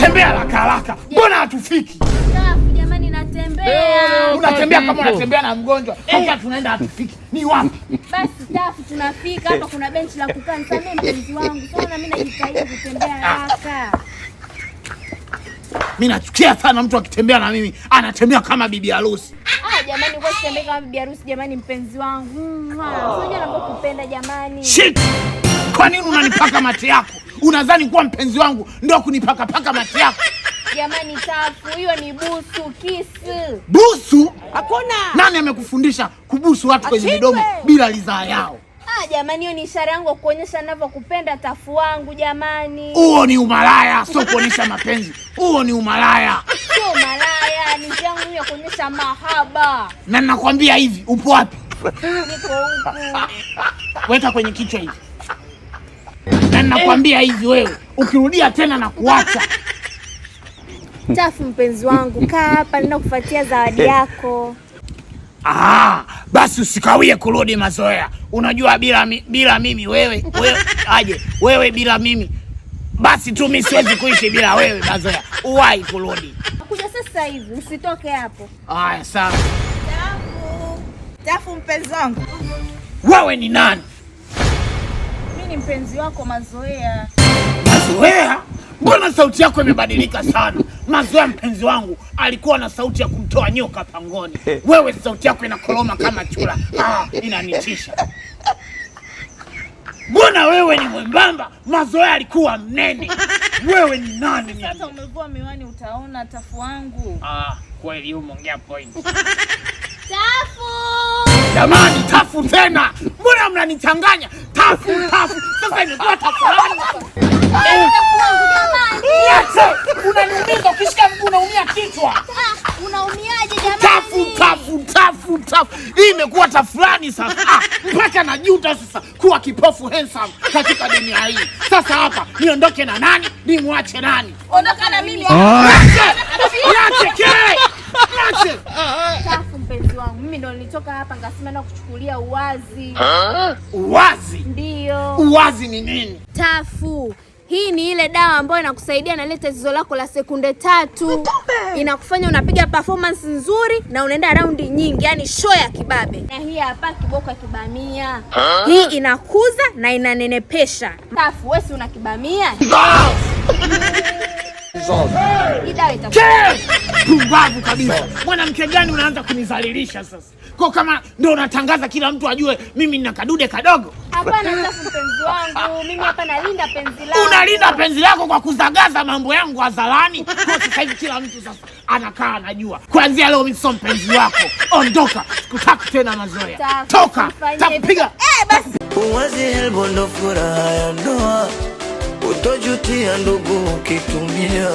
Tembea haraka haraka. Mbona hatufiki? Jamani natembea. Unatembea kama unatembea na mgonjwa. Sasa tunaenda hatufiki. Ni wapi? Basi staff tunafika hapa, kuna benchi la kukaa. Nisamee mpenzi wangu. Sasa mimi najitahidi kutembea haraka. Mimi nachukia sana mtu akitembea na mimi anatembea kama bibi harusi. Jamani kwa sitembea kama bibi harusi jamani mpenzi wangu. Unajua nakupenda jamani. Shit. Kwa nini unanipaka mate yako? Unadhani kuwa mpenzi wangu ndio kunipaka paka mate yako? Jamani Tafu, hiyo ni busu, kisu. Busu? Hakuna. Nani amekufundisha kubusu watu kwenye midomo bila ridhaa yao? Jamani hiyo ni ishara yangu kuonyesha ninavyokupenda Tafu wangu jamani. Huo ni umalaya, sio kuonyesha mapenzi. Huo ni umalaya. Sio umalaya, ni njia yangu ya kuonyesha mahaba. Na ninakwambia hivi, upo wapi? Niko huku. Weka kwenye kichwa hivi. Na ninakwambia hivi wewe, ukirudia tena na kuacha. Tafu mpenzi wangu, kaa hapa nenda kufuatia zawadi yako. Basi usikawie kurudi Mazoea. Unajua bila mimi wewe wewe bila mimi. Basi tu mimi siwezi kuishi bila wewe Mazoea. Uwahi kurudi. Nakuja sasa hivi, usitoke hapo. Haya sawa. Tafu mpenzi wangu. Wewe ni nani? Mimi ni mpenzi wako Mazoea. Mazoea? Mbona sauti yako imebadilika sana? Mazoea mpenzi wangu alikuwa na sauti ya kumtoa nyoka pangoni. Wewe sauti yako inakoroma kama chura. Inanitisha. Mbona wewe ni mwembamba? Mazoea alikuwa mnene. Wewe ni nani? Sasa umevua miwani utaona Tafu wangu. Kweli umeongea point. Tafu! Jamani, Tafu tena. Mbona mnanichanganya? Tafu. Sasa imekuwa Tafu. Niache! Unaniumiza, ukishika mguu unaumia kichwa. Unaumiaje jamani? Tafu. Hii imekuwa tafulani sasa. Mpaka najuta sasa kuwa kipofu handsome katika dunia hii. Sasa hapa niondoke na nani? Nimwache nani? Ondoka na mimi. Niache. Tafu mpenzi wangu, mimi ndo nilitoka hapa ngasema na kuchukulia uwazi. Uwazi? Ndio. Uwazi ni nini? Tafu, hii ni ile dawa ambayo inakusaidia na ile tatizo lako la sekunde 3. Inakufanya unapiga performance nzuri na unaenda raundi nyingi, yani show ya kibabe. Na hii hapa kiboko ya kibamia. Hii inakuza na inanenepesha. Tafu, wewe si una kibamia? Pumbavu kabisa. Mwanamke gani unaanza kunizalilisha sasa? Kwa kama ndio unatangaza kila mtu ajue mimi nina kadude kadogo? Hapana Tafu mpenzi wangu, mimi hapa nalinda penzi lako. Unalinda penzi lako kwa kuzagaza mambo yangu hadharani? Kwa sasa hivi kila mtu sasa anakaa anajua. Kuanzia leo mimi sio mpenzi wako. Ondoka. Sikutaki tena Mazoea. Toka. Takupiga. Basi. Uwazi elbo ndo furaha ya ndoa. Utojutia ndugu ukitumia.